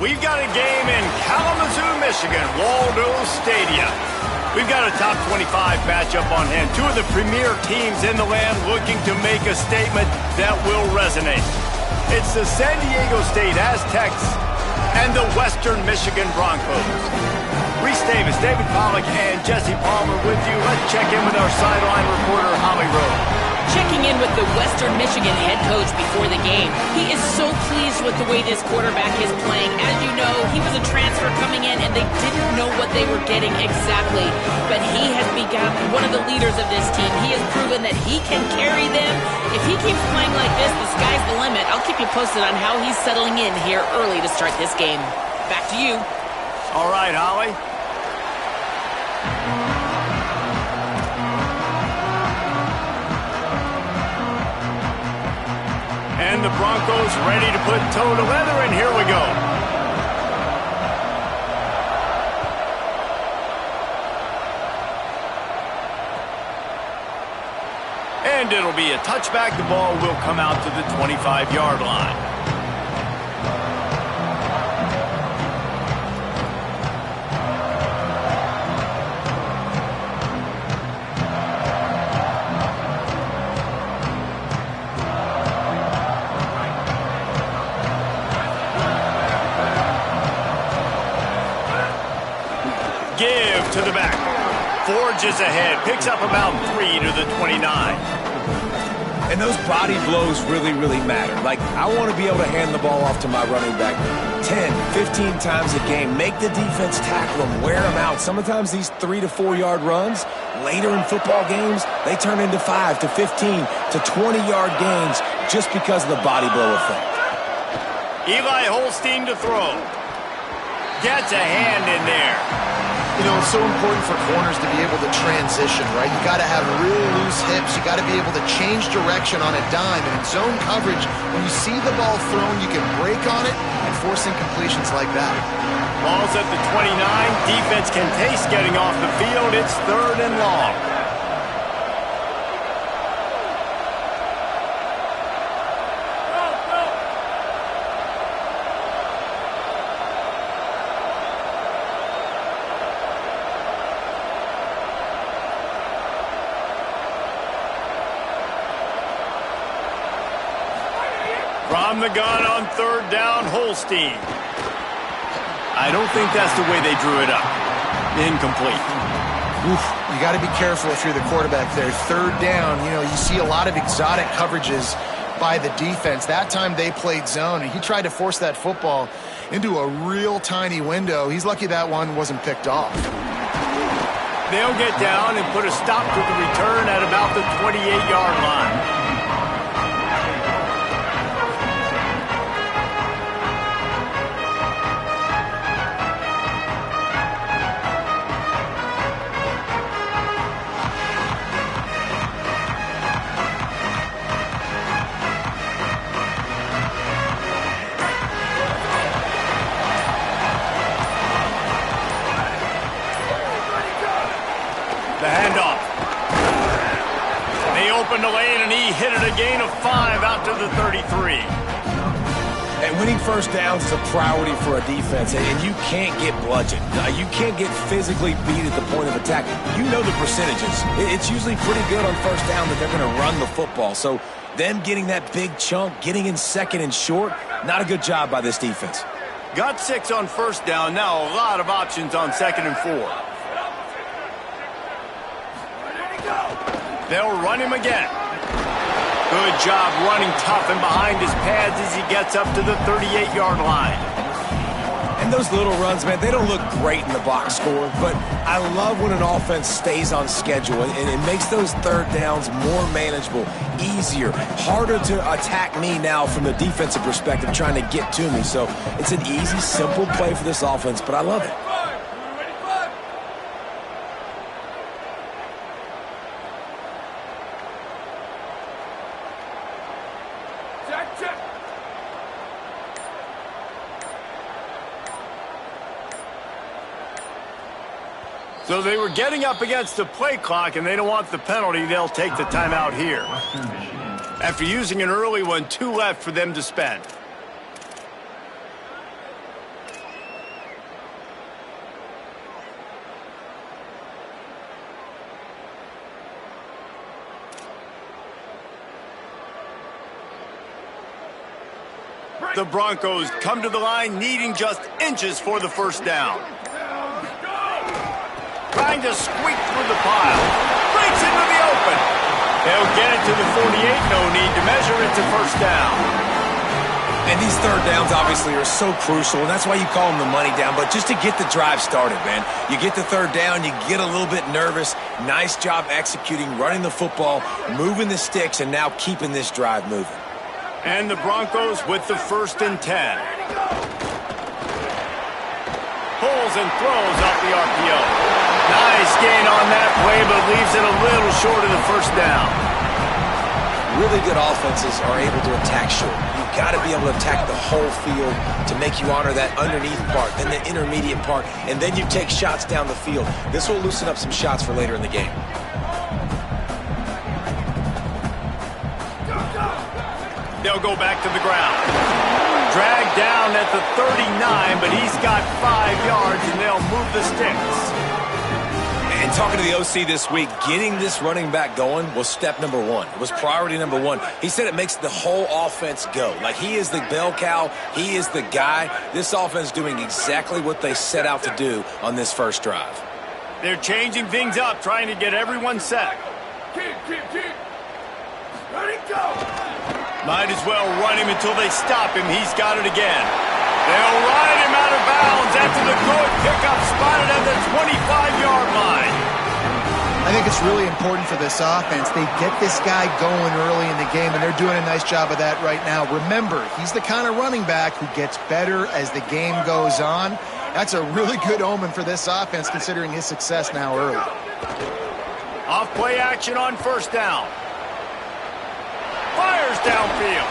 We've got a game in Kalamazoo, Michigan, Waldo Stadium. We've got a top 25 matchup on hand. Two of the premier teams in the land looking to make a statement that will resonate. It's the San Diego State Aztecs and the Western Michigan Broncos. Reese Davis, David Pollack, and Jesse Palmer with you. Let's check in with our sideline reporter, Holly Rowe. Checking in with the Western Michigan head coach before the game. He is so pleased with the way this quarterback is playing. As you know, he was a transfer coming in, and they didn't know what they were getting exactly. But he has become one of the leaders of this team. He has proven that he can carry them. If he keeps playing like this, the sky's the limit. I'll keep you posted on how he's settling in here early to start this game. Back to you. All right, Holly. And the Broncos ready to put toe to leather, and here we go. And it'll be a touchback. The ball will come out to the 25-yard line. Give to the back. Forges ahead. Picks up about 3 to the 29. And those body blows really, really matter. Like, I want to be able to hand the ball off to my running back 10, 15 times a game. Make the defense tackle them, wear them out. Sometimes these 3 to 4 yard runs, later in football games, they turn into 5 to 15 to 20-yard gains just because of the body blow effect. Eli Holstein to throw. Gets a hand in there. You know, it's so important for corners to be able to transition, right? You got to have really loose hips. You got to be able to change direction on a dime. And in zone coverage, when you see the ball thrown, you can break on it and force incompletions like that. Ball's at the 29. Defense can taste getting off the field. It's 3rd and long. From the gun on 3rd down, Holstein. I don't think that's the way they drew it up. Incomplete. Oof, you got to be careful if you're the quarterback there. 3rd down, you know, you see a lot of exotic coverages by the defense. That time they played zone, and he tried to force that football into a real tiny window. He's lucky that one wasn't picked off. They'll get down and put a stop to the return at about the 28-yard line. The handoff. They opened the lane, and he hit it a gain of 5 out to the 33. And winning first downs is a priority for a defense, and you can't get bludgeoned. You can't get physically beat at the point of attack. You know the percentages. It's usually pretty good on first down that they're going to run the football. So them getting that big chunk, getting in 2nd and short, not a good job by this defense. Got 6 on first down. Now a lot of options on 2nd and 4. They'll run him again. Good job running tough and behind his pads as he gets up to the 38-yard line. And those little runs, man, they don't look great in the box score, but I love when an offense stays on schedule, and it makes those 3rd downs more manageable, easier, harder to attack me now from the defensive perspective trying to get to me. So it's an easy, simple play for this offense, but I love it. So they were getting up against the play clock, and they don't want the penalty. They'll take the timeout here. After using an early one, 2 left for them to spend. The Broncos come to the line needing just inches for the first down. Trying to squeak through the pile. Breaks into the open. They'll get it to the 48. No need to measure it to first down. And these third downs obviously are so crucial, and that's why you call them the money down. But just to get the drive started, man, you get the third down, you get a little bit nervous. Nice job executing, running the football, moving the sticks, and now keeping this drive moving. And the Broncos with the 1st and 10. Pulls and throws off the RPO. Nice gain on that play, but leaves it a little short of the first down. Really good offenses are able to attack short. You've got to be able to attack the whole field to make you honor that underneath part, then the intermediate part, and then you take shots down the field. This will loosen up some shots for later in the game. They'll go back to the ground. Dragged down at the 39, but he's got 5 yards, and they'll move the sticks. And talking to the OC this week, getting this running back going was step number one. It was priority number one. He said it makes the whole offense go. Like, he is the bell cow. He is the guy. This offense doing exactly what they set out to do on this first drive. They're changing things up, trying to get everyone set. Keep. Ready, go. Might as well run him until they stop him. He's got it again. They'll ride him out of bounds after the good pickup, spotted at the 25-yard line. I think it's really important for this offense. They get this guy going early in the game, and they're doing a nice job of that right now. Remember, he's the kind of running back who gets better as the game goes on. That's a really good omen for this offense, considering his success now early. Off play action on first down. Fires downfield.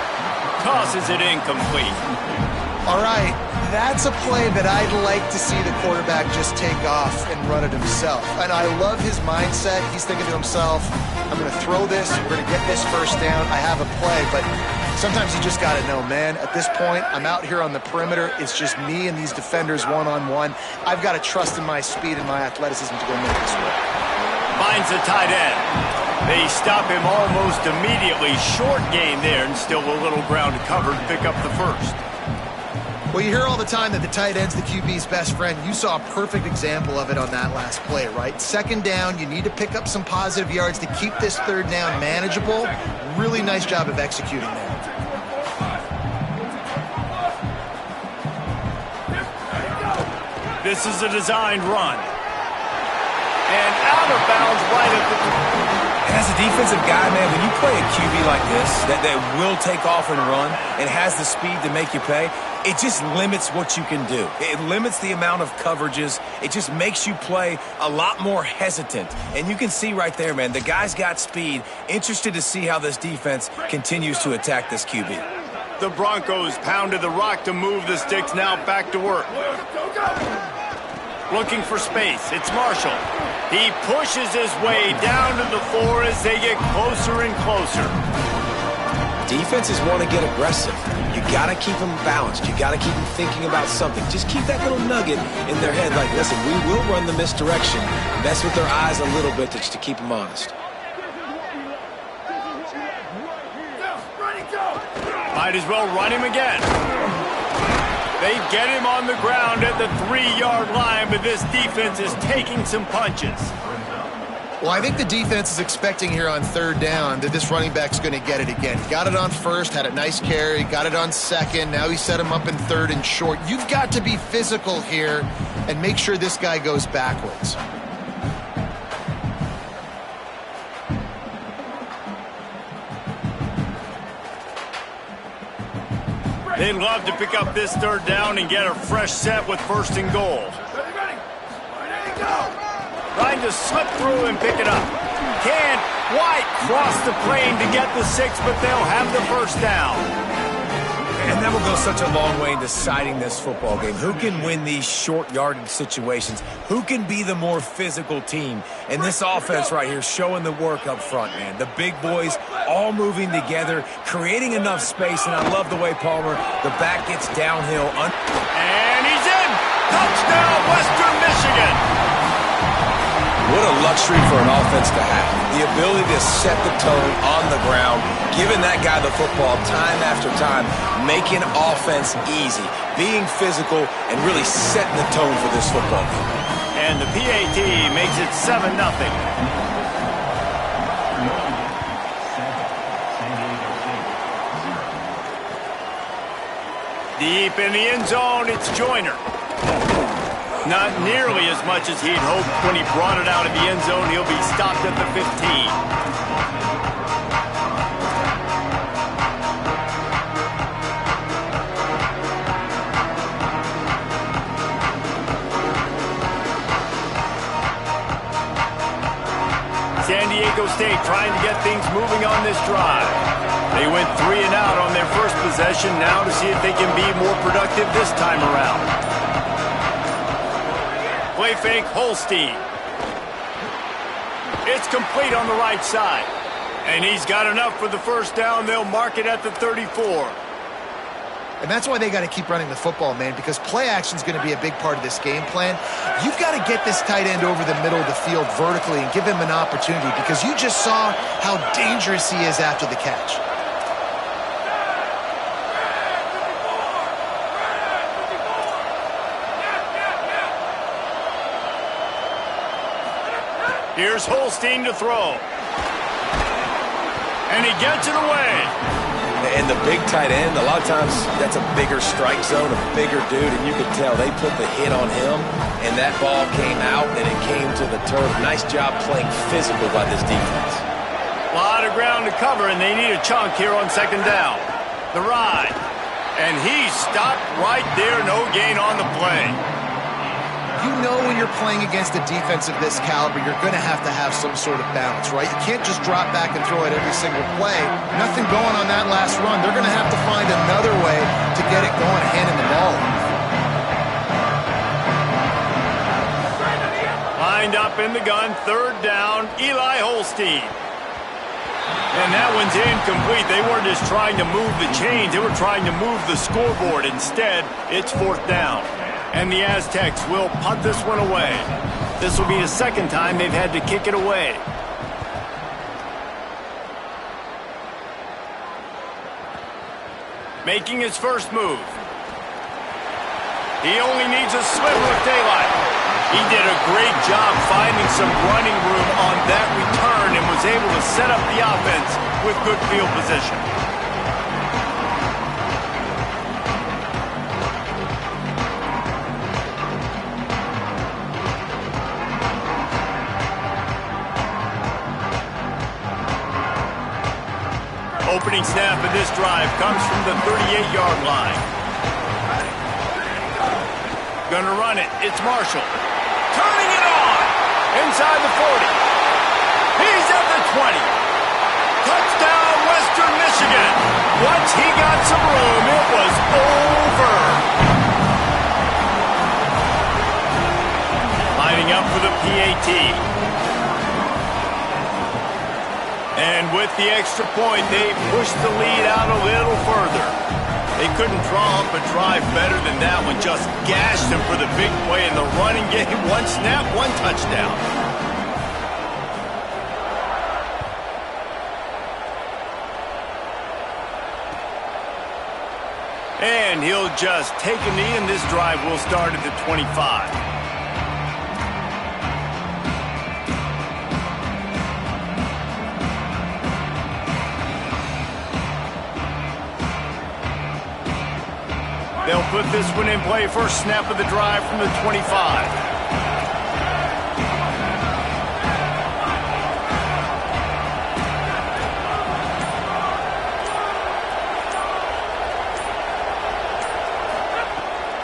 Tosses it incomplete. All right, that's a play that I'd like to see the quarterback just take off and run it himself. And I love his mindset. He's thinking to himself, I'm going to throw this, we're going to get this first down, I have a play. But sometimes you just got to know, man, at this point, I'm out here on the perimeter. It's just me and these defenders one-on-one. I've got to trust in my speed and my athleticism to go make this work. Finds the tight end. They stop him almost immediately. Short gain there, and still a little ground to cover to pick up the first. Well, you hear all the time that the tight end's the QB's best friend. You saw a perfect example of it on that last play, right? Second down, you need to pick up some positive yards to keep this third down manageable. Really nice job of executing there. This is a designed run. And out of bounds right at the... And as a defensive guy, man, when you play a QB like this that will take off and run and has the speed to make you pay, it just limits what you can do. It limits the amount of coverages. It just makes you play a lot more hesitant. And you can see right there, man, the guy's got speed. Interested to see how this defense continues to attack this QB. The Broncos pounded the rock to move the sticks, now back to work. Looking for space, it's Marshall. He pushes his way down to the floor as they get closer and closer. Defenses want to get aggressive. You got to keep them balanced. You got to keep them thinking about something. Just keep that little nugget in their head like, listen, we will run the misdirection. Mess with their eyes a little bit just to keep them honest. Might as well run him again. They get him on the ground at the 3-yard line, but this defense is taking some punches. Well, I think the defense is expecting here on third down that this running back's going to get it again. He got it on first, had a nice carry, got it on second. Now he set him up in third and short. You've got to be physical here and make sure this guy goes backwards. They'd love to pick up this third down and get a fresh set with first and goal. Trying to slip through and pick it up. Can't quite cross the plane to get the 6, but they'll have the first down. And that will go such a long way in deciding this football game. Who can win these short yardage situations? Who can be the more physical team? And this offense right here showing the work up front, man. The big boys all moving together, creating enough space. And I love the way, Palmer, the back gets downhill. And he's in! Touchdown, Western Michigan! What a luxury for an offense to have. The ability to set the tone on the ground, giving that guy the football time after time, making offense easy, being physical, and really setting the tone for this football game. And the PAT makes it 7-0. Deep in the end zone, it's Joyner. Not nearly as much as he'd hoped when he brought it out of the end zone. He'll be stopped at the 15. San Diego State trying to get things moving on this drive. They went 3 and out on their first possession, now to see if they can be more productive this time around. Play fake, Holstein. It's complete on the right side. And he's got enough for the first down. They'll mark it at the 34. And that's why they got to keep running the football, man, because play action is going to be a big part of this game plan. You've got to get this tight end over the middle of the field vertically and give him an opportunity, because you just saw how dangerous he is after the catch. Here's Holstein to throw. And he gets it away. And the big tight end, a lot of times that's a bigger strike zone, a bigger dude, and you could tell they put the hit on him, and that ball came out, and it came to the turf. Nice job playing physical by this defense. A lot of ground to cover, and they need a chunk here on second down. The ride. And he stopped right there, no gain on the play. You know when you're playing against a defense of this caliber, you're going to have some sort of balance, right? You can't just drop back and throw it every single play. Nothing going on that last run. They're going to have to find another way to get it going, handing the ball off. Lined up in the gun, third down, Eli Holstein. And that one's incomplete. They weren't just trying to move the chains. They were trying to move the scoreboard. Instead, it's fourth down. And the Aztecs will punt this one away. This will be the second time they've had to kick it away. Making his first move. He only needs a sliver of daylight. He did a great job finding some running room on that return and was able to set up the offense with good field position. Opening snap of this drive comes from the 38-yard line. Gonna run it. It's Marshall. Turning it on. Inside the 40. He's at the 20. Touchdown, Western Michigan. Once he got some room, it was over. Lining up for the PAT. And with the extra point, they pushed the lead out a little further. They couldn't draw up a drive better than that one. Just gashed them for the big play in the running game. One snap, one touchdown. And he'll just take a knee, and this drive will start at the 25. They'll put this one in play. First snap of the drive from the 25.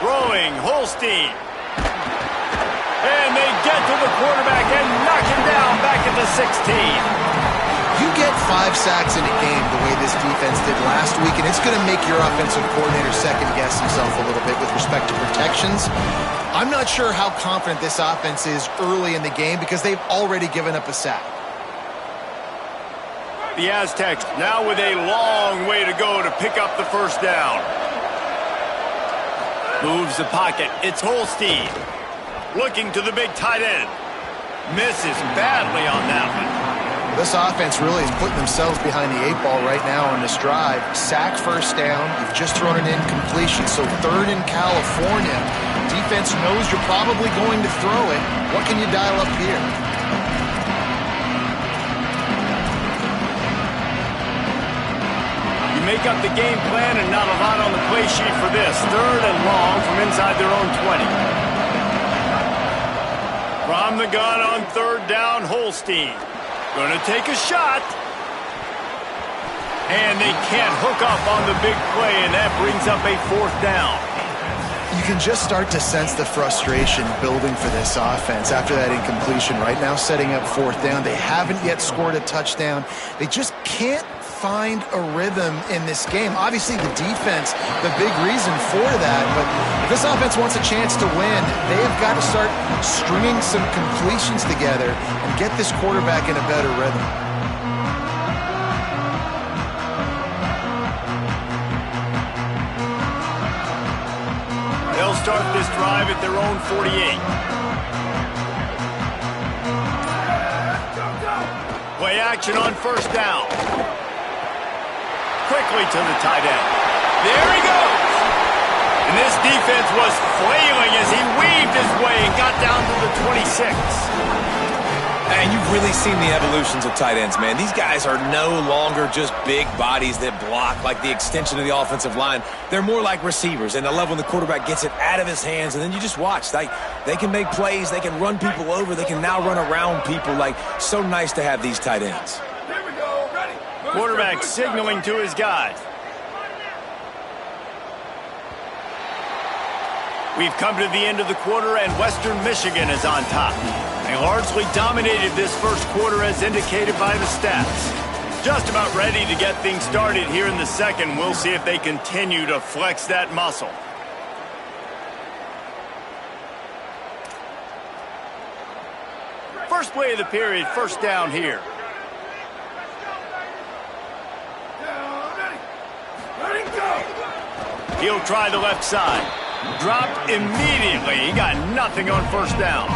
Throwing, Holstein. And they get to the quarterback and knock him down back at the 16. You get 5 sacks in a game the way this defense did last week, and it's going to make your offensive coordinator second-guess himself a little bit with respect to protections. I'm not sure how confident this offense is early in the game because they've already given up a sack. The Aztecs now with a long way to go to pick up the first down. Moves the pocket. It's Holstein. Looking to the big tight end. Misses badly on that one. This offense really is putting themselves behind the 8 ball right now on this drive. Sack first down. You've just thrown an incompletion. So 3rd in California. Defense knows you're probably going to throw it. What can you dial up here? You make up the game plan and not a lot on the play sheet for this. 3rd and long from inside their own 20. From the gun on 3rd down, Holstein. Going to take a shot. And they can't hook up on the big play, and that brings up a 4th down. You can just start to sense the frustration building for this offense after that incompletion. Right now, setting up 4th down. They haven't yet scored a touchdown. They just can't find a rhythm in this game. Obviously, the defense, the big reason for that. But if this offense wants a chance to win, they have got to start stringing some completions together and get this quarterback in a better rhythm. They'll start this drive at their own 48. Play action on 1st down. Quickly to the tight end. There he goes. And this defense was flailing as he weaved his way and got down to the 26. And you've really seen the evolutions of tight ends, man. These guys are no longer just big bodies that block like the extension of the offensive line. They're more like receivers, and I love when the quarterback gets it out of his hands, and then you just watch. Like, they can make plays, they can run people over, they can now run around people. Like, so nice to have these tight ends. Here we go, ready. Quarterback signaling to his guys. We've come to the end of the quarter, and Western Michigan is on top. They largely dominated this first quarter as indicated by the stats. Just about ready to get things started here in the second. We'll see if they continue to flex that muscle. First play of the period, 1st down here. He'll try the left side. Dropped immediately. He got nothing on 1st down.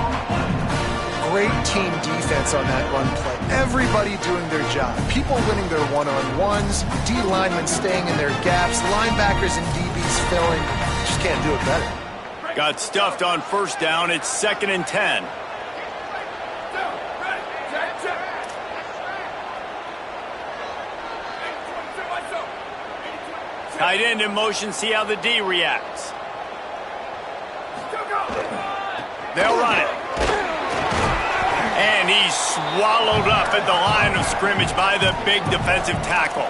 Great team defense on that run play. Everybody doing their job. People winning their one-on-ones. D linemen staying in their gaps. Linebackers and DBs filling. Just can't do it better. Got stuffed on 1st down. It's 2nd and 10. Tight end in motion. See how the D reacts. They'll run it. And he's swallowed up at the line of scrimmage by the big defensive tackle.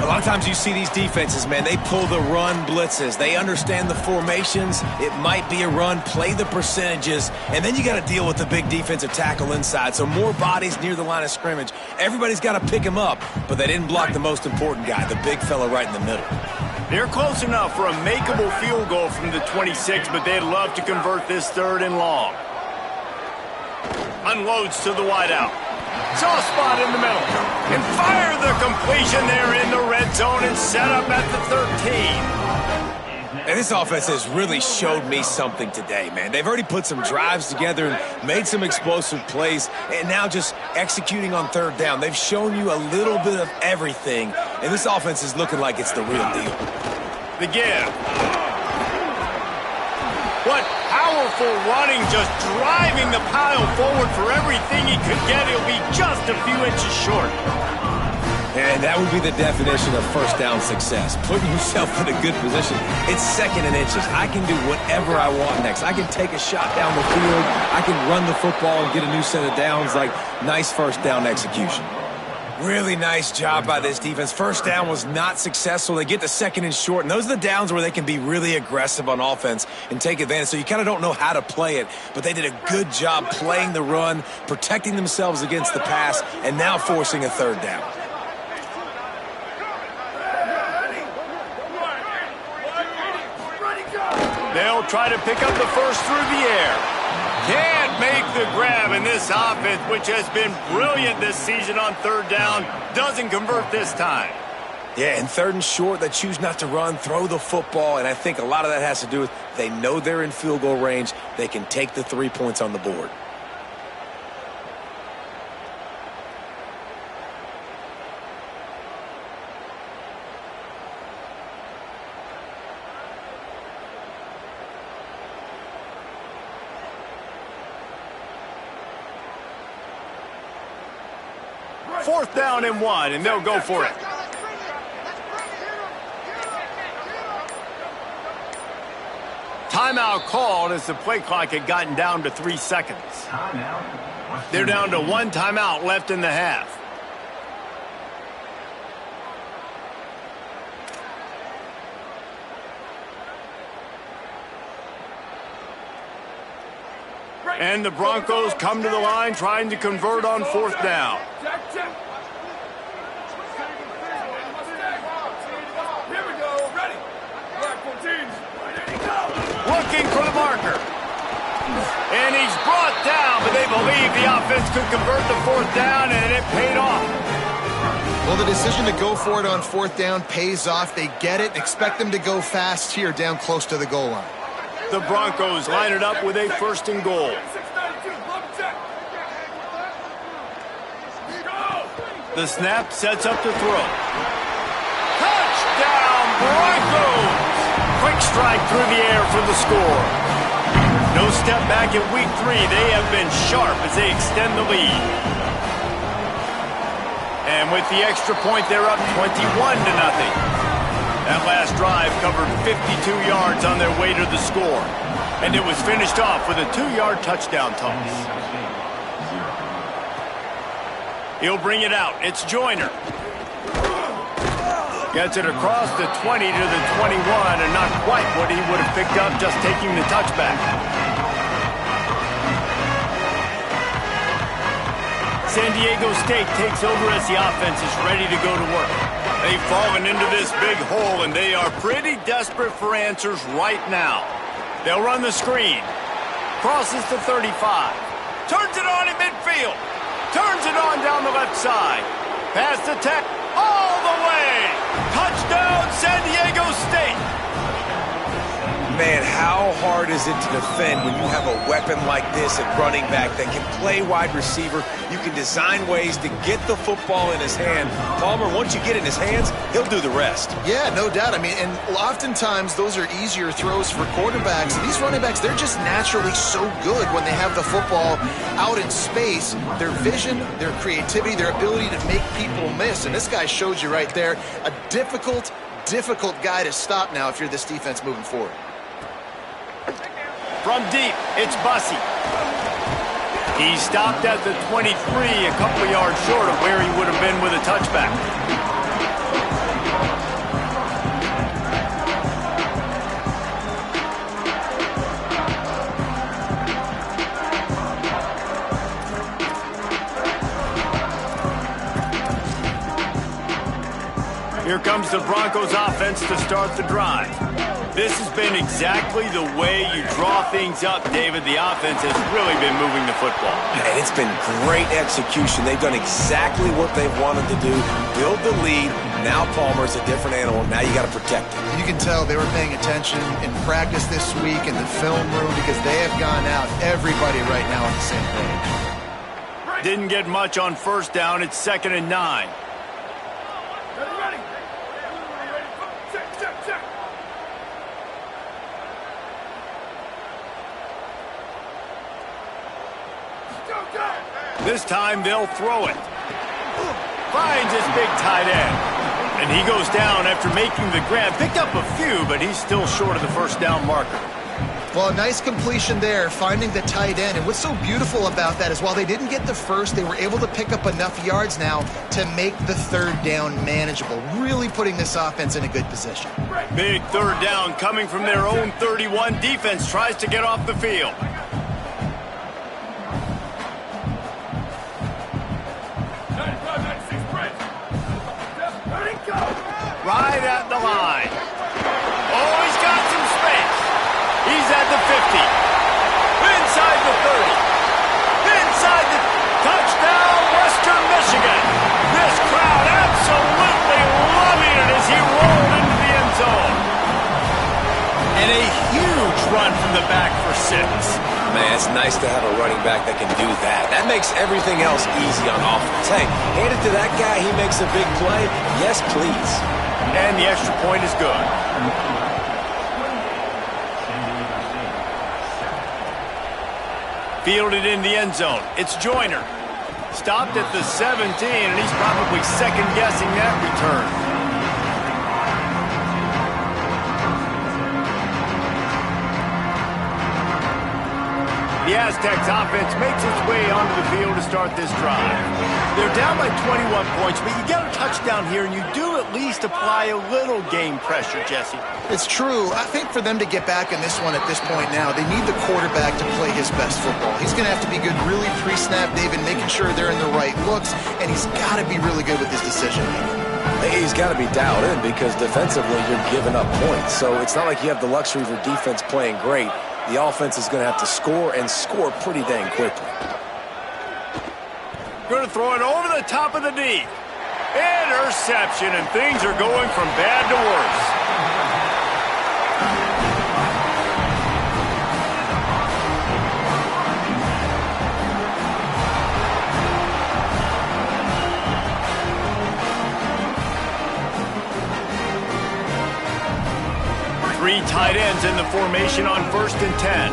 A lot of times you see these defenses, man, they pull the run blitzes. They understand the formations. It might be a run, play the percentages, and then you got to deal with the big defensive tackle inside. So more bodies near the line of scrimmage. Everybody's got to pick him up, but they didn't block the most important guy, the big fella right in the middle. They're close enough for a makeable field goal from the 26, but they'd love to convert this 3rd and long. Unloads to the wideout. Saw a spot in the middle. And fire the completion there in the red zone and set up at the 13. And this offense has really showed me something today, man. They've already put some drives together and made some explosive plays, and now just executing on 3rd down. They've shown you a little bit of everything, and this offense is looking like it's the real deal. The give. What powerful running, just driving the pile forward for everything he could get. He'll be just a few inches short. And that would be the definition of 1st down success, putting yourself in a good position. It's 2nd and inches. I can do whatever I want next. I can take a shot down the field. I can run the football and get a new set of downs. Like, nice 1st down execution. Really nice job by this defense. 1st down was not successful. They get to 2nd and short, and those are the downs where they can be really aggressive on offense and take advantage. So you kind of don't know how to play it, but they did a good job playing the run, protecting themselves against the pass, and now forcing a 3rd down. They'll try to pick up the 1st through the air. Can't make the grab, and this offense, which has been brilliant this season on 3rd down, doesn't convert this time. Yeah, and 3rd and short, they choose not to run, throw the football, and I think a lot of that has to do with they know they're in field goal range. They can take the 3 points on the board. 4th down and 1, and they'll go for it. Timeout called as the play clock had gotten down to 3 seconds. They're down to 1 timeout left in the half. And the Broncos come to the line trying to convert on 4th down. Looking for the marker. And he's brought down, but they believe the offense could convert the 4th down, and it paid off. Well, the decision to go for it on 4th down pays off. They get it. Expect them to go fast here down close to the goal line. The Broncos line it up with a 1st and goal. The snap sets up the throw. Touchdown, Broncos! Quick strike through the air for the score. No step back in week 3. They have been sharp as they extend the lead. And with the extra point, they're up 21-0. That last drive covered 52 yards on their way to the score. And it was finished off with a 2-yard touchdown toss. He'll bring it out. It's Joyner. Gets it across the 20 to the 21, and not quite what he would have picked up just taking the touchback. San Diego State takes over as the offense is ready to go to work. They've fallen into this big hole, and they are pretty desperate for answers right now. They'll run the screen. Crosses the 35. Turns it on in midfield. Turns it on down the left side. Pass the 10. All the way. Touchdown, San Diego State. Man, how hard is it to defend when you have a weapon like this at running back that can play wide receiver? You can design ways to get the football in his hand. Palmer, once you get it in his hands, he'll do the rest. Yeah, no doubt. I mean, and oftentimes those are easier throws for quarterbacks. These running backs, they're just naturally so good when they have the football out in space. Their vision, their creativity, their ability to make people miss. And this guy showed you right there, a difficult guy to stop now if you're this defense moving forward. From deep, it's Bussey. He stopped at the 23, a couple of yards short of where he would have been with a touchback. Here comes the Broncos offense to start the drive. This has been exactly the way you draw things up, David. The offense has really been moving the football. And it's been great execution. They've done exactly what they've wanted to do. Build the lead. Now Palmer's a different animal. Now you got to protect him. You can tell they were paying attention in practice this week in the film room because they have gone out, everybody right now on the same page. Didn't get much on 1st down. It's 2nd and 9. This time they'll throw it. Finds his big tight end. And he goes down after making the grab. Picked up a few, but he's still short of the 1st down marker. Well, a nice completion there, finding the tight end. And what's so beautiful about that is while they didn't get the first, they were able to pick up enough yards now to make the 3rd down manageable. Really putting this offense in a good position. Big 3rd down coming from their own 31. Defense tries to get off the field. Right at the line. Oh, he's got some space. He's at the 50. Inside the 30. Inside the touchdown, Western Michigan. This crowd absolutely loving it as he rolled into the end zone. And a huge run from the back for 6. Man, it's nice to have a running back that can do that. That makes everything else easy on offense. Hey, hand it to that guy. He makes a big play. Yes, please. And the extra point is good. Fielded in the end zone. It's Joyner. Stopped at the 17, and he's probably second-guessing that return. The Aztecs offense makes its way onto the field to start this drive. They're down by 21 points, but you get a touchdown here, and you do at least apply a little game pressure, Jesse. It's true. I think for them to get back in this one at this point now, they need the quarterback to play his best football. He's going to have to be good really pre-snap, David, making sure they're in the right looks, and he's got to be really good with his decision-making. He's got to be dialed in because defensively you're giving up points. So it's not like you have the luxury of your defense playing great. The offense is going to have to score and score pretty dang quickly. Going to throw it over the top of the D. Interception, and things are going from bad to worse. Three tight ends in the formation on 1st and 10.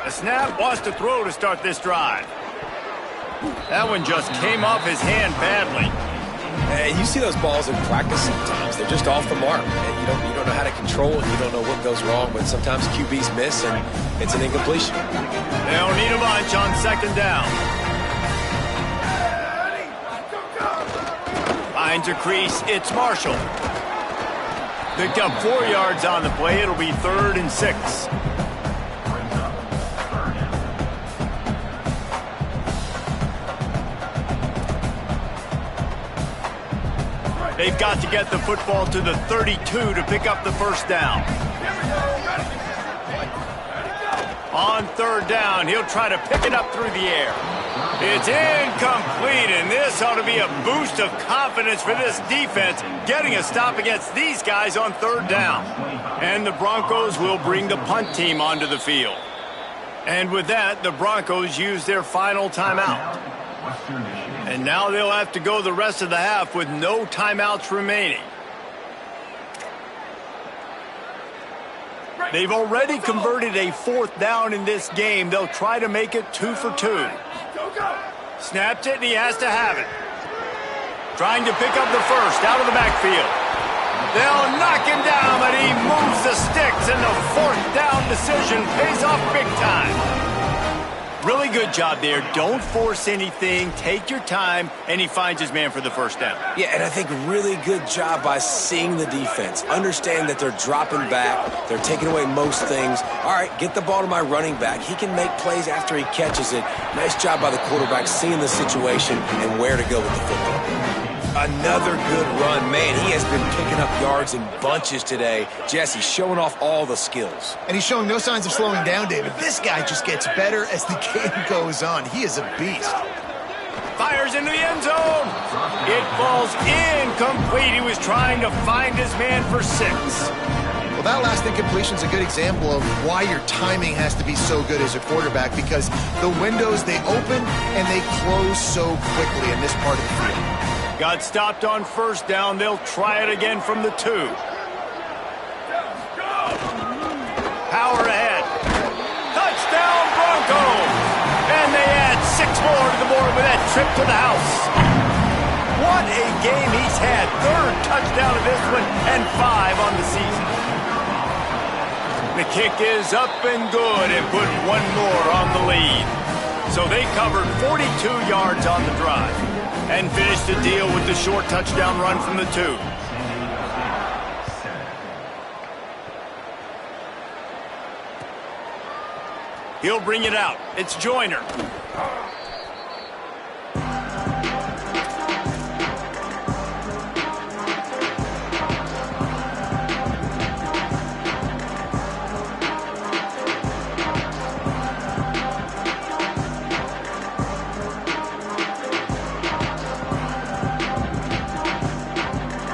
The snap wants to throw to start this drive. That one just came off his hand badly. Hey, you see those balls in practice sometimes. They're just off the mark. And you don't know how to control it. You don't know what goes wrong, but sometimes QBs miss, and it's an incompletion. They'll need a bunch on 2nd down. Finds a crease, it's Marshall. Picked up 4 yards on the play, it'll be 3rd and 6. They've got to get the football to the 32 to pick up the 1st down. On 3rd down, he'll try to pick it up through the air. It's incomplete, and this ought to be a boost of confidence for this defense, getting a stop against these guys on 3rd down. And the Broncos will bring the punt team onto the field. And with that, the Broncos use their final timeout. And now they'll have to go the rest of the half with no timeouts remaining. They've already converted a 4th down in this game. They'll try to make it 2 for 2. Snapped it, and he has to have it. Trying to pick up the 1st out of the backfield. They'll knock him down, but he moves the sticks, and the 4th down decision pays off big time. Really good job there. Don't force anything. Take your time, and he finds his man for the 1st down. Yeah, and I think really good job by seeing the defense. Understand that they're dropping back. They're taking away most things. All right, get the ball to my running back. He can make plays after he catches it. Nice job by the quarterback seeing the situation and where to go with the football. Another good run. Man, he has been picking up yards in bunches today. Jesse showing off all the skills. And he's showing no signs of slowing down, David. This guy just gets better as the game goes on. He is a beast. Fires into the end zone. It falls incomplete. He was trying to find his man for 6. Well, that last incompletion is a good example of why your timing has to be so good as a quarterback, because the windows, they open and they close so quickly in this part of the field. Got stopped on 1st down. They'll try it again from the 2. Power ahead. Touchdown Broncos! And they add 6 more to the board with that trip to the house. What a game he's had. 3rd touchdown of this one and 5 on the season. The kick is up and good and put 1 more on the lead. So they covered 42 yards on the drive and finished the deal with the short touchdown run from the 2. He'll bring it out. It's Joyner.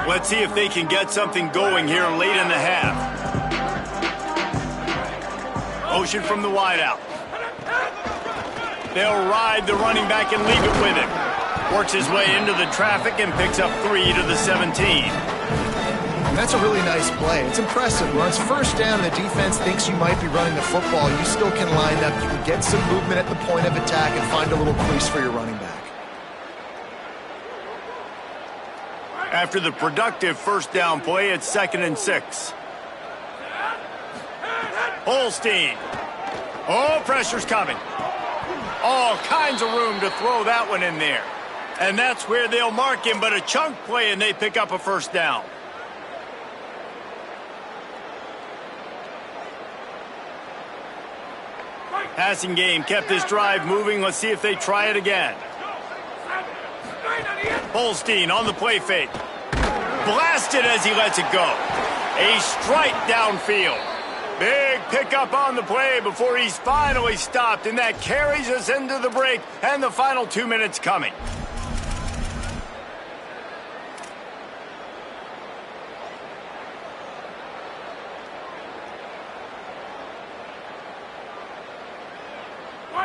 Let's see if they can get something going here late in the half. Motion from the wideout. They'll ride the running back and leave it with him. Works his way into the traffic and picks up 3 to the 17. And that's a really nice play. It's impressive. When it's first down and the defense thinks you might be running the football, you still can line up. You can get some movement at the point of attack and find a little crease for your running back. After the productive first down play, it's 2nd and 6. Holstein. Oh, pressure's coming. All kinds of room to throw that one in there. And that's where they'll mark him, but a chunk play and they pick up a first down. Passing game kept this drive moving. Let's see if they try it again. Holstein on the play fake. Blasted as he lets it go. A strike downfield. Big pickup on the play before he's finally stopped, and that carries us into the break and the final 2 minutes coming.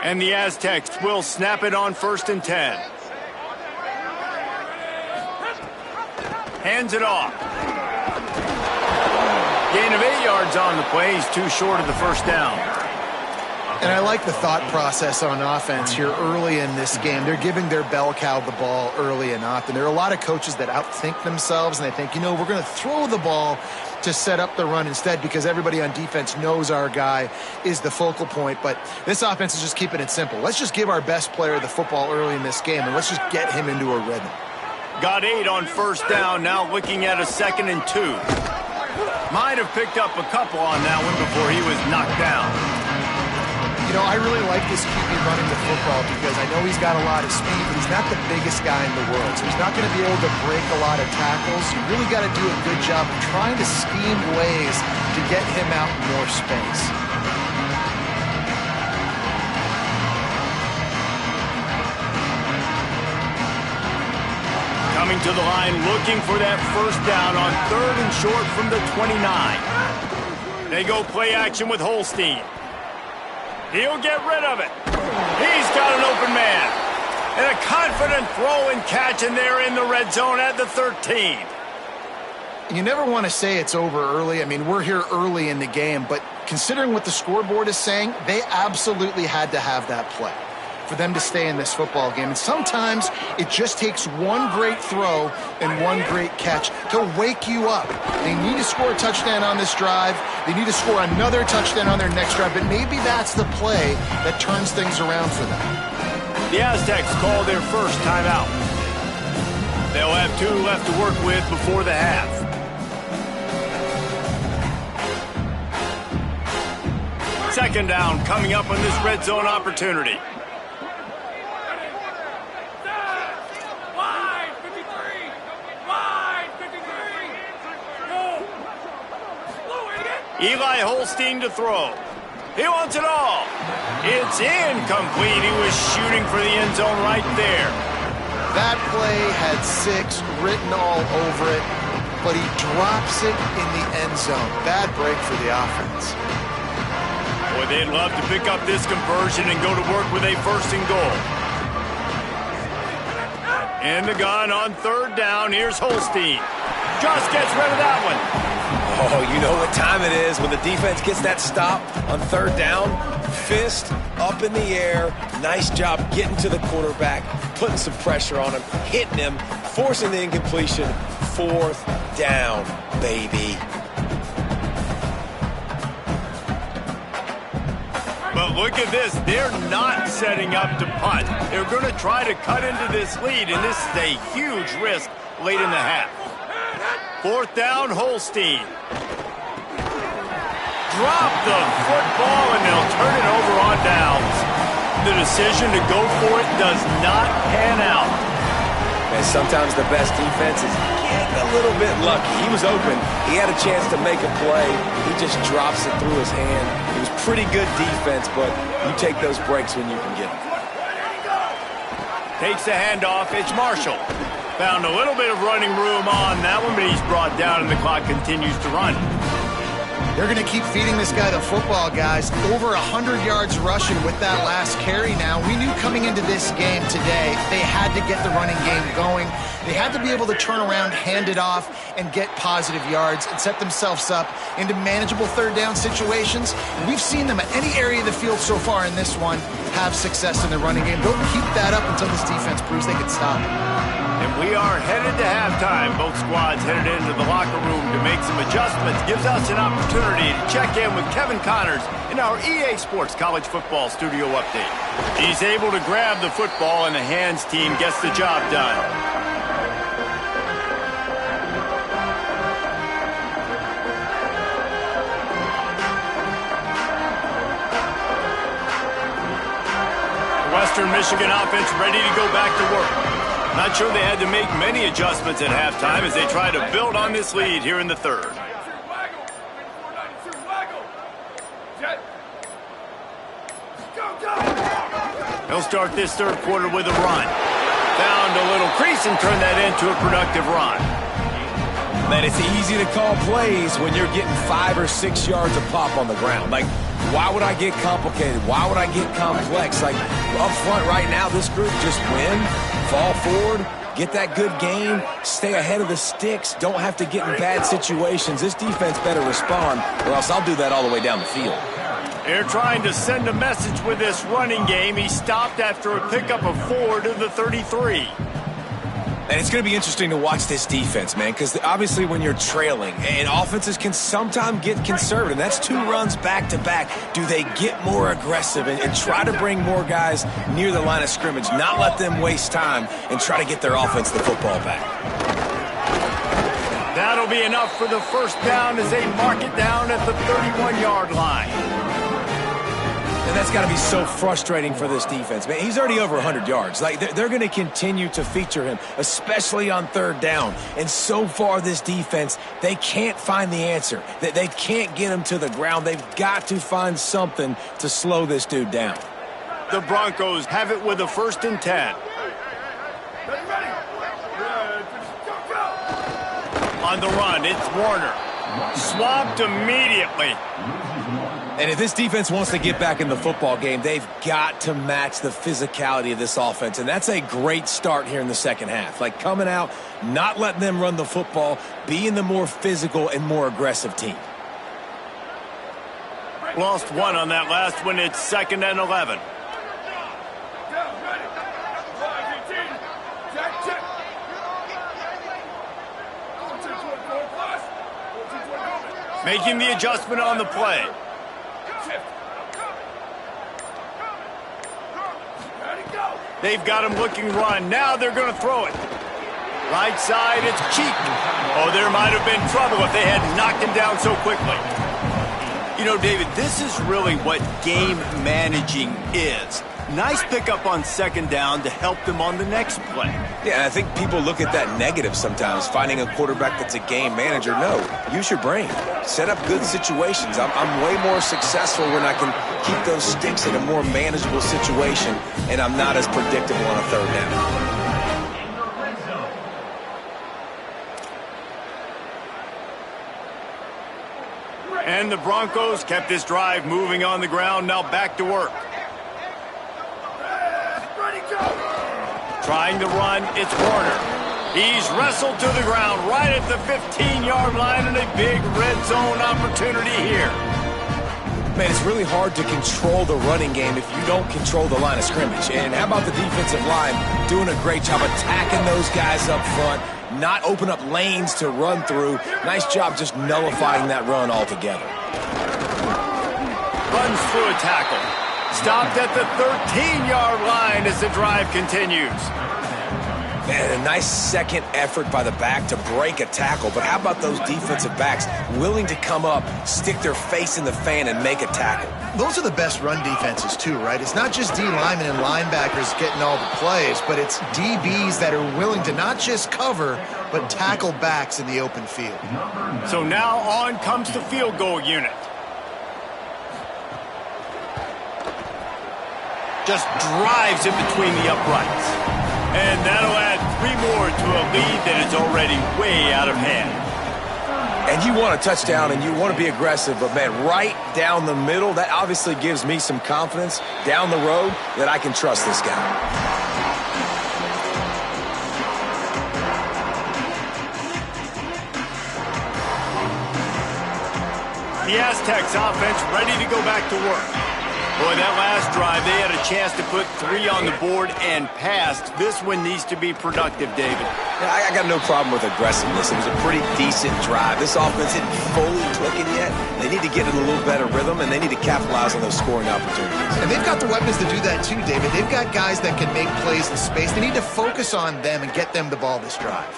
And the Aztecs will snap it on 1st and 10. Hands it off. Gain of 8 yards on the play. He's too short of the first down. And I like the thought process on offense here early in this game. They're giving their bell cow the ball early and often. There are a lot of coaches that outthink themselves, and they think, we're going to throw the ball to set up the run instead because everybody on defense knows our guy is the focal point. But this offense is just keeping it simple. Let's just give our best player the football early in this game, and let's just get him into a rhythm. Got 8 on first down, now looking at a 2nd and 2. Might have picked up a couple on that one before he was knocked down. I really like this QB running the football because I know he's got a lot of speed, but he's not the biggest guy in the world. So he's not going to be able to break a lot of tackles. You really got to do a good job of trying to scheme ways to get him out in more space. Coming to the line, looking for that first down on 3rd and short from the 29. They go play action with Holstein. He'll get rid of it. He's got an open man. And a confident throw and catch, and they're in the red zone at the 13. You never want to say it's over early. I mean, we're here early in the game, but considering what the scoreboard is saying, they absolutely had to have that play for them to stay in this football game. And sometimes it just takes one great throw and one great catch to wake you up. They need to score a touchdown on this drive. They need to score another touchdown on their next drive, but maybe that's the play that turns things around for them. The Aztecs call their first timeout. They'll have 2 left to work with before the half. Second down coming up on this red zone opportunity. Eli Holstein to throw. He wants it all. It's incomplete. He was shooting for the end zone right there. That play had 6 written all over it, but he drops it in the end zone. Bad break for the offense. Boy, they'd love to pick up this conversion and go to work with a 1st and goal. In the gun on 3rd down. Here's Holstein. Just gets rid of that one. Oh, you know what time it is when the defense gets that stop on 3rd down. Fist up in the air. Nice job getting to the quarterback, putting some pressure on him, hitting him, forcing the incompletion. 4th down, baby. But look at this. They're not setting up to punt. They're going to try to cut into this lead, and this is a huge risk late in the half. 4th down, Holstein. Drop the football, and they'll turn it over on downs. The decision to go for it does not pan out. And sometimes the best defense is getting a little bit lucky. He was open. He had a chance to make a play. He just drops it through his hand. It was pretty good defense, but you take those breaks when you can get them. Takes the handoff. It's Marshall. Found a little bit of running room on that one, but he's brought down and the clock continues to run. They're going to keep feeding this guy the football, guys. Over 100 yards rushing with that last carry now. We knew coming into this game today, they had to get the running game going. They had to be able to turn around, hand it off, and get positive yards and set themselves up into manageable third down situations. And we've seen them at any area of the field so far in this one have success in the running game. They'll keep that up until this defense proves they can stop it. And we are headed to halftime. Both squads headed into the locker room to make some adjustments. Gives us an opportunity to check in with Kevin Connors in our EA Sports College Football Studio Update. He's able to grab the football, and the hands team gets the job done. Western Michigan offense ready to go back to work. Not sure they had to make many adjustments at halftime as they try to build on this lead here in the third. He'll start this third quarter with a run. Found a little crease and turned that into a productive run. Man, it's easy to call plays when you're getting 5 or 6 yards a pop on the ground. Like, why would I get complicated? Why would I get complex? Like, up front right now, this group just win, fall forward, get that good game, stay ahead of the sticks, don't have to get in bad situations. This defense better respond, or else I'll do that all the way down the field. They're trying to send a message with this running game. He stopped after a pickup of 4 to the 33. And it's going to be interesting to watch this defense, man, because obviously when you're trailing, and offenses can sometimes get conservative. That's 2 runs back-to-back. Do they get more aggressive and try to bring more guys near the line of scrimmage, not let them waste time, and try to get their offense the football back? That'll be enough for the first down as they mark it down at the 31-yard line. And that's got to be so frustrating for this defense, man. He's already over 100 yards. Like, they're going to continue to feature him, especially on third down. And so far, this defense, they can't find the answer. They can't get him to the ground. They've got to find something to slow this dude down. The Broncos have it with a 1st and 10. On the run, it's Warner. Swamped immediately. And if this defense wants to get back in the football game, they've got to match the physicality of this offense. And that's a great start here in the second half. Like, coming out, not letting them run the football, being the more physical and more aggressive team. Lost 1 on that last one. It's 2nd and 11. Making the adjustment on the play. They've got him looking run. Now they're going to throw it. Right side, it's Cheek. Oh, there might have been trouble if they had knocked him down so quickly. You know, David, this is really what game managing is. Nice pickup on 2nd down to help them on the next play. Yeah, and I think people look at that negative sometimes, finding a quarterback that's a game manager. No, use your brain. Set up good situations. I'm way more successful when I can keep those sticks in a more manageable situation, and I'm not as predictable on a third down. And the Broncos kept this drive moving on the ground. Now back to work. Trying to run, it's Warner. He's wrestled to the ground right at the 15-yard line, and a big red zone opportunity here. Man, it's really hard to control the running game if you don't control the line of scrimmage. And how about the defensive line doing a great job attacking those guys up front, not open up lanes to run through. Nice job just nullifying that run altogether. Runs through a tackle. Stopped at the 13-yard line as the drive continues. Man, a nice second effort by the back to break a tackle. But how about those defensive backs willing to come up, stick their face in the fan, and make a tackle? Those are the best run defenses, too, right? It's not just D linemen and linebackers getting all the plays, but it's DBs that are willing to not just cover, but tackle backs in the open field. So now on comes the field goal unit. Just drives in between the uprights. And that'll add 3 more to a lead that is already way out of hand. And you want a touchdown and you want to be aggressive, but, man, right down the middle, that obviously gives me some confidence down the road that I can trust this guy. The Aztecs offense ready to go back to work. Boy, that last drive, they had a chance to put 3 on the board and passed. This one needs to be productive, David. Yeah, I got no problem with aggressiveness. It was a pretty decent drive. This offense isn't fully clicking yet. They need to get in a little better rhythm, and they need to capitalize on those scoring opportunities. And they've got the weapons to do that too, David. They've got guys that can make plays in space. They need to focus on them and get them the ball this drive.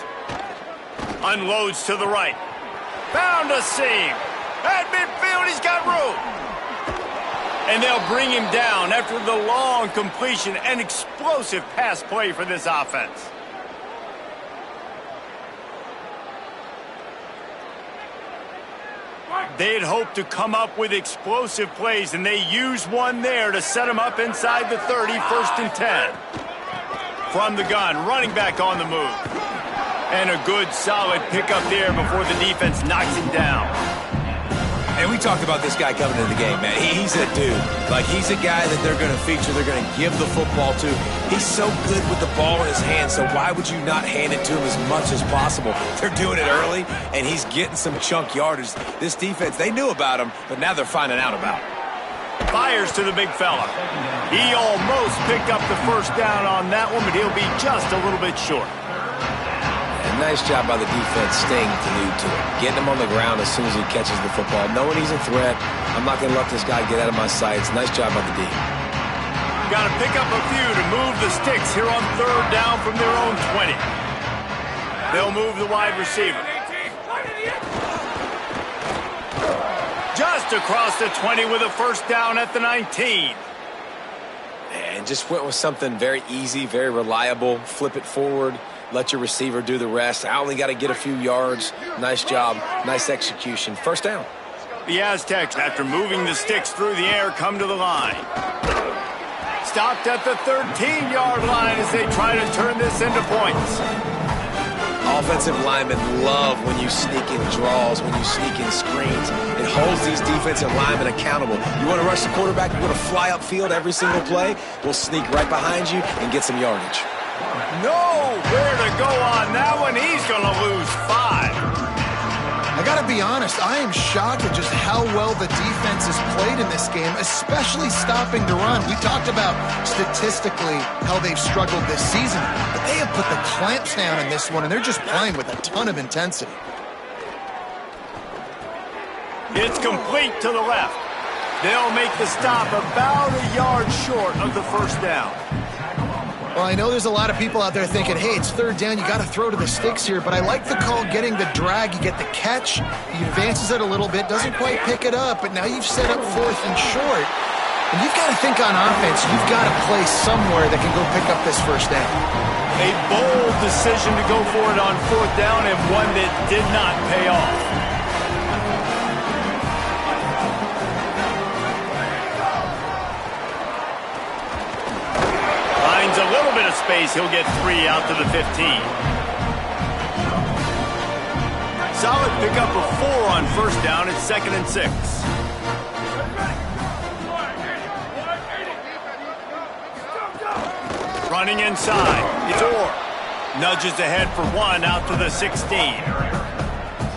Unloads to the right. Found a seam. At midfield, he's got room. And they'll bring him down after the long completion and explosive pass play for this offense. They'd hoped to come up with explosive plays, and they used one there to set them up inside the 30, 1st and 10. From the gun, running back on the move. And a good, solid pickup there before the defense knocks him down. And we talked about this guy coming into the game, man. He's a dude. Like, he's a guy that they're going to feature, they're going to give the football to. He's so good with the ball in his hand, so why would you not hand it to him as much as possible? They're doing it early, and he's getting some chunk yardage. This defense, they knew about him, but now they're finding out about him. Fires to the big fella. He almost picked up the 1st down on that one, but he'll be just a little bit short. Nice job by the defense staying glued to it. Getting him on the ground as soon as he catches the football. Knowing he's a threat, I'm not going to let this guy get out of my sights. Nice job by the D. Got to pick up a few to move the sticks here on 3rd down from their own 20. They'll move the wide receiver. Just across the 20 with a 1st down at the 19. And just went with something very easy, very reliable. Flip it forward. Let your receiver do the rest. I only got to get a few yards. Nice job. Nice execution. 1st down. The Aztecs, after moving the sticks through the air, come to the line. Stopped at the 13-yard line as they try to turn this into points. Offensive linemen love when you sneak in draws, when you sneak in screens. It holds these defensive linemen accountable. You want to rush the quarterback, you want to fly upfield every single play, we'll sneak right behind you and get some yardage. Nowhere to go on that one. He's going to lose 5. I got to be honest, I am shocked at just how well the defense has played in this game, especially stopping the run. We talked about statistically how they've struggled this season, but they have put the clamps down in this one, and they're just playing with a ton of intensity. It's complete to the left. They'll make the stop about a yard short of the 1st down. Well, I know there's a lot of people out there thinking, hey, it's 3rd down, you got to throw to the sticks here, but I like the call getting the drag. You get the catch, he advances it a little bit, doesn't quite pick it up, but now you've set up 4th and short. And you've got to think on offense, you've got to play somewhere that can go pick up this 1st down. A bold decision to go for it on 4th down, and one that did not pay off. A little bit of space, he'll get 3 out to the 15. Solid pickup of 4 on 1st down. It's 2nd and 6. Running inside, it's Orr. Nudges ahead for 1 out to the 16.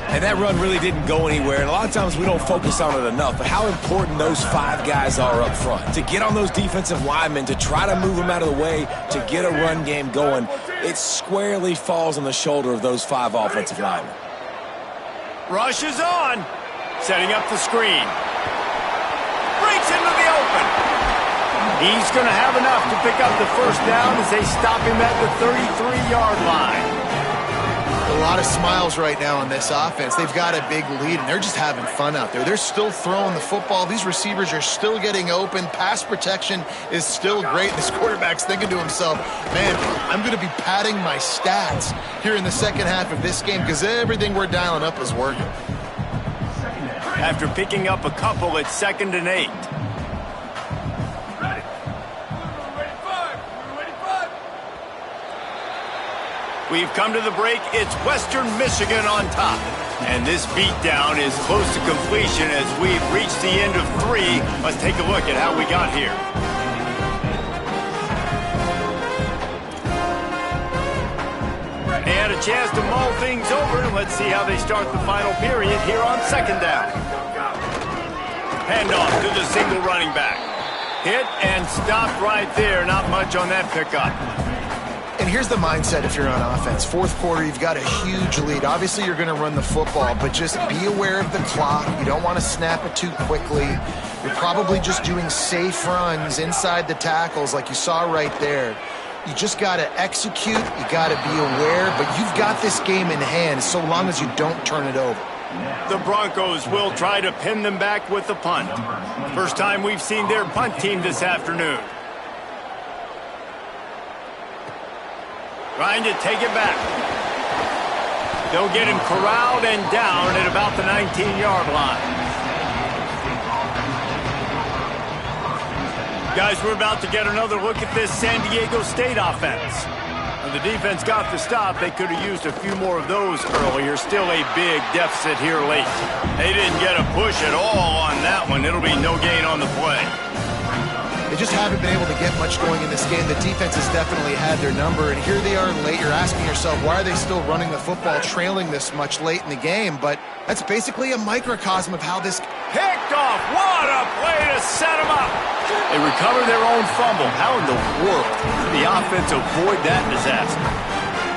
And that run really didn't go anywhere, and a lot of times we don't focus on it enough, but how important those 5 guys are up front. To get on those defensive linemen, to try to move them out of the way, to get a run game going, it squarely falls on the shoulder of those 5 offensive linemen. Rush is on. Setting up the screen. Breaks into the open. He's going to have enough to pick up the 1st down as they stop him at the 33-yard line. A lot of smiles right now on this offense. They've got a big lead, and they're just having fun out there. They're still throwing the football. These receivers are still getting open. Pass protection is still great. This quarterback's thinking to himself, man, I'm going to be padding my stats here in the 2nd half of this game because everything we're dialing up is working. After picking up a couple, it's 2nd and 8. We've come to the break. It's Western Michigan on top. And this beatdown is close to completion as we've reached the end of 3. Let's take a look at how we got here. They had a chance to mull things over, and let's see how they start the final period here on second down. Handoff to the single running back. Hit and stopped right there. Not much on that pickup. And here's the mindset if you're on offense. Fourth quarter, you've got a huge lead. Obviously, you're going to run the football, but just be aware of the clock. You don't want to snap it too quickly. You're probably just doing safe runs inside the tackles like you saw right there. You just got to execute. You got to be aware, but you've got this game in hand so long as you don't turn it over. The Broncos will try to pin them back with the punt. First time we've seen their punt team this afternoon. Trying to take it back. They'll get him corralled and down at about the 19-yard line. Guys, we're about to get another look at this San Diego State offense. When the defense got the stop, they could have used a few more of those earlier. Still a big deficit here late. They didn't get a push at all on that one. It'll be no gain on the play. They just haven't been able to get much going in this game. The defense has definitely had their number, and here they are late. You're asking yourself, why are they still running the football, trailing this much late in the game? But that's basically a microcosm of how this... Picked off! What a play to set them up! They recover their own fumble. How in the world did the offense avoid that disaster?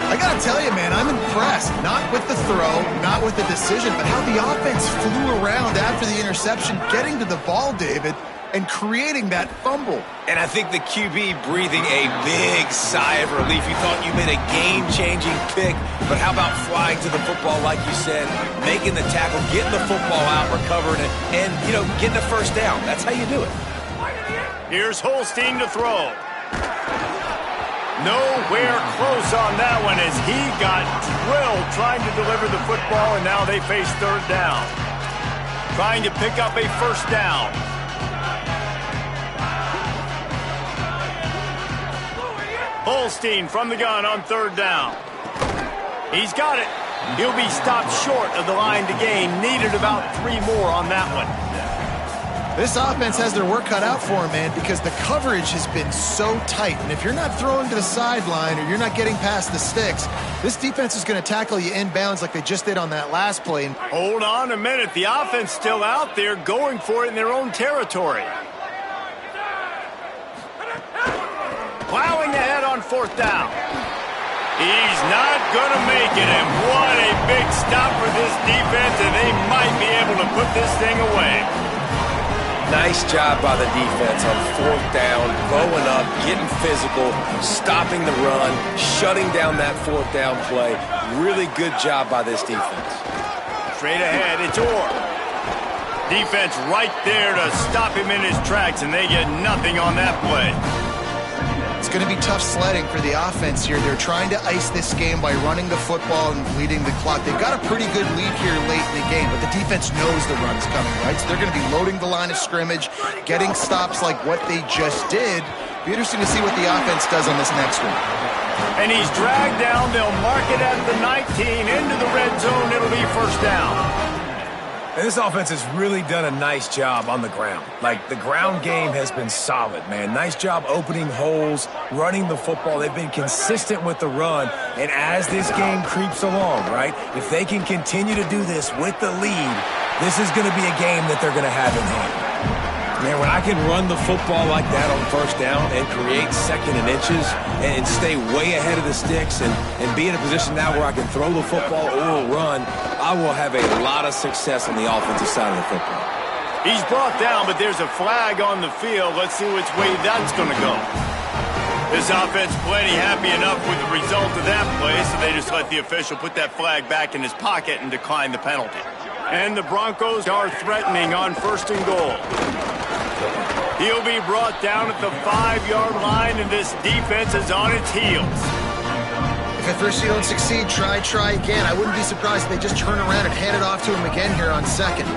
I gotta tell you, man, I'm impressed. Not with the throw, not with the decision, but how the offense flew around after the interception, getting to the ball, David, and creating that fumble. And I think the QB breathing a big sigh of relief. You thought you made a game-changing pick, but how about flying to the football, like you said, making the tackle, getting the football out, recovering it, and, you know, getting a first down. That's how you do it. Here's Holstein to throw. Nowhere close on that one as he got drilled trying to deliver the football, and now they face third down. Trying to pick up a first down. Holstein from the gun on third down. He's got it. He'll be stopped short of the line to gain. Needed about 3 more on that one. This offense has their work cut out for them, man, because the coverage has been so tight. And if you're not throwing to the sideline or you're not getting past the sticks, this defense is going to tackle you inbounds like they just did on that last play. Hold on a minute. The offense still out there going for it in their own territory. Plowing ahead on fourth down. He's not going to make it, and what a big stop for this defense, and they might be able to put this thing away. Nice job by the defense on fourth down, going up, getting physical, stopping the run, shutting down that fourth down play. Really good job by this defense. Straight ahead, it's Orr. Defense right there to stop him in his tracks, and they get nothing on that play. It's going to be tough sledding for the offense here. They're trying to ice this game by running the football and bleeding the clock. They've got a pretty good lead here late in the game, but the defense knows the run's coming, right? So they're going to be loading the line of scrimmage, getting stops like what they just did. Be interesting to see what the offense does on this next one. And he's dragged down. They'll mark it at the 19 into the red zone. It'll be first down. And this offense has really done a nice job on the ground. Like, the ground game has been solid, man. Nice job opening holes, running the football. They've been consistent with the run. And as this game creeps along, right, if they can continue to do this with the lead, this is going to be a game that they're going to have in hand. Man, when I can run the football like that on first down and create second and inches and stay way ahead of the sticks and be in a position now where I can throw the football or run, I will have a lot of success on the offensive side of the football. He's brought down, but there's a flag on the field. Let's see which way that's going to go. This offense plenty happy enough with the result of that play, so they just let the official put that flag back in his pocket and decline the penalty. And the Broncos are threatening on first and goal. He'll be brought down at the 5-yard line, and this defense is on its heels. If at first you don't succeed, try again. I wouldn't be surprised if they just turn around and hand it off to him again here on second.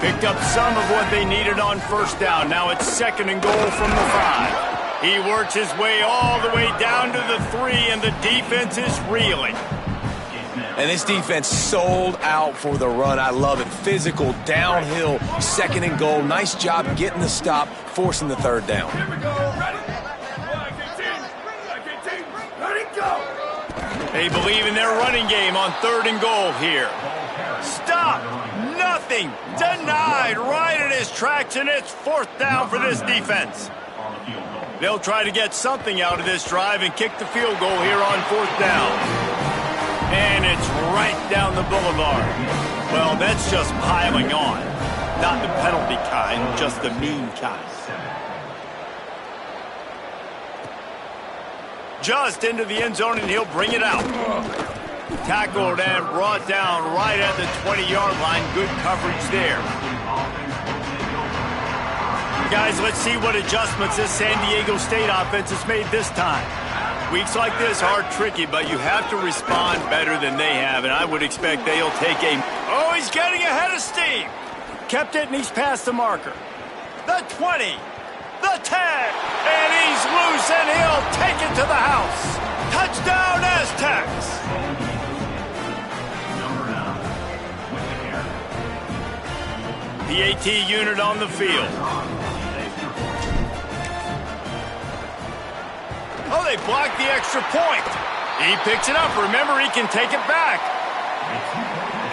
Picked up some of what they needed on first down. Now it's second and goal from the 5. He works his way all the way down to the 3, and the defense is reeling. And this defense sold out for the run. I love it. Physical, downhill, 2nd and goal. Nice job getting the stop, forcing the 3rd down. They believe in their running game on 3rd and goal here. Stop! Nothing! Denied right in his tracks, and it's 4th down for this defense. They'll try to get something out of this drive and kick the field goal here on 4th down. And it's right down the boulevard. Well, that's just piling on. Not the penalty kind, just the mean kind. Just into the end zone, and he'll bring it out. Tackled and brought down right at the 20-yard line. Good coverage there. Guys, let's see what adjustments this San Diego State offense has made this time. Weeks like this are tricky, but you have to respond better than they have, and I would expect they'll take a... Oh, he's getting ahead of steam. Kept it, and he's past the marker. The 20, the 10, and he's loose, and he'll take it to the house. Touchdown, Aztecs. The AT unit on the field. Oh, they blocked the extra point. He picks it up. Remember, he can take it back.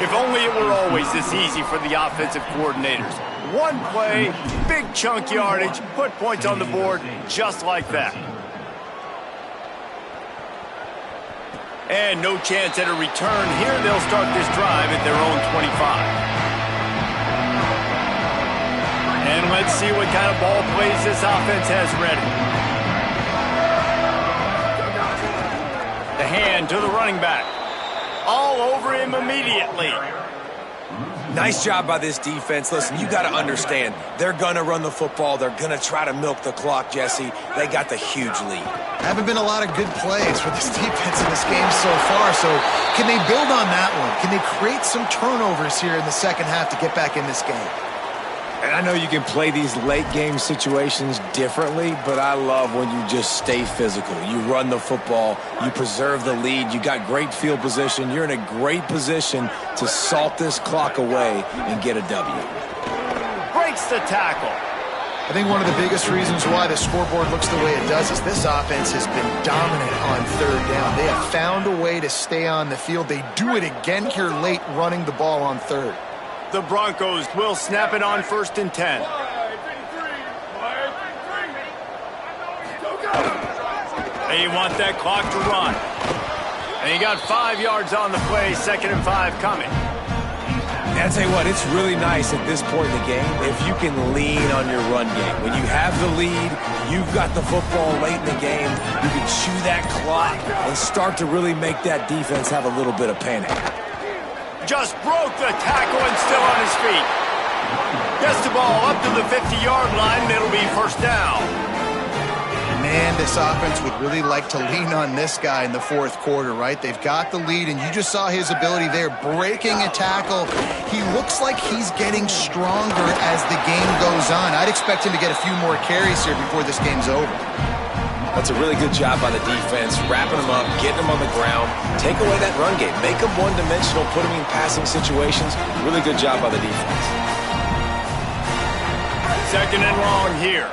If only it were always this easy for the offensive coordinators. One play, big chunk yardage, put points on the board just like that. And no chance at a return. Here they'll start this drive at their own 25. And let's see what kind of ball plays this offense has ready. The hand to the running back. All over him immediately. Nice job by this defense. Listen, you got to understand, they're going to run the football. They're going to try to milk the clock, Jesse. They got the huge lead. Haven't been a lot of good plays for this defense in this game so far, so can they build on that one? Can they create some turnovers here in the second half to get back in this game? And I know you can play these late-game situations differently, but I love when you just stay physical. You run the football, you preserve the lead, you got great field position. You're in a great position to salt this clock away and get a W. Breaks the tackle. I think one of the biggest reasons why the scoreboard looks the way it does is this offense has been dominant on 3rd down. They have found a way to stay on the field. They do it again here late, running the ball on 3rd. The Broncos will snap it on 1st and 10. They want that clock to run. And he got 5 yards on the play, 2nd and 5 coming. And I'll tell you what, it's really nice at this point in the game if you can lean on your run game. When you have the lead, you've got the football late in the game, you can chew that clock and start to really make that defense have a little bit of panic. Just broke the tackle and still on his feet. Gets the ball up to the 50-yard line, and it'll be 1st down. Man, this offense would really like to lean on this guy in the 4th quarter, right? They've got the lead, and you just saw his ability there, breaking a tackle. He looks like he's getting stronger as the game goes on. I'd expect him to get a few more carries here before this game's over. That's a really good job by the defense, wrapping them up, getting them on the ground, take away that run game, make them one-dimensional, put them in passing situations. Really good job by the defense. 2nd and long here.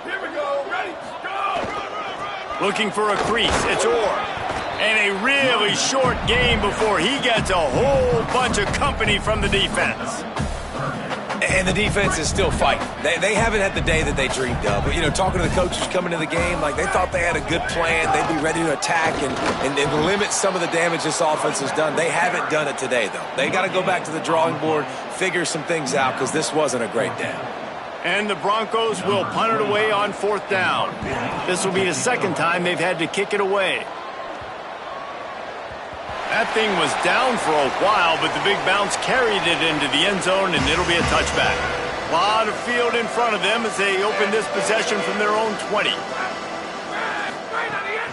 Here we go, ready, go! Looking for a crease, it's Orr. And a really short game before he gets a whole bunch of company from the defense. And the defense is still fighting. They haven't had the day that they dreamed of. But, you know, talking to the coaches coming into the game, like they thought they had a good plan. They'd be ready to attack and limit some of the damage this offense has done. They haven't done it today, though. They got to go back to the drawing board, figure some things out, because this wasn't a great day. And the Broncos will punt it away on 4th down. This will be the 2nd time they've had to kick it away. That thing was down for a while, but the big bounce carried it into the end zone, and it'll be a touchback. A lot of field in front of them as they open this possession from their own 20.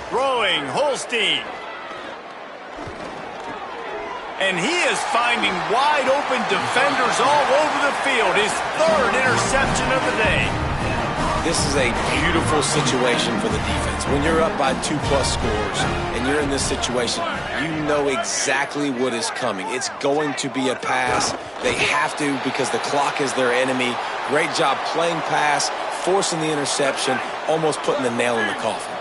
Throwing, Holstein. And he is finding wide open defenders all over the field. His 3rd interception of the day. this is a beautiful situation for the defense. When you're up by 2+ scores and you're in this situation, you know exactly what is coming. It's going to be a pass. They have to because the clock is their enemy. Great job playing pass, forcing the interception, almost putting the nail in the coffin.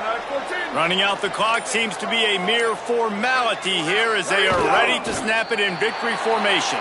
Running out the clock seems to be a mere formality here as they are ready to snap it in victory formation.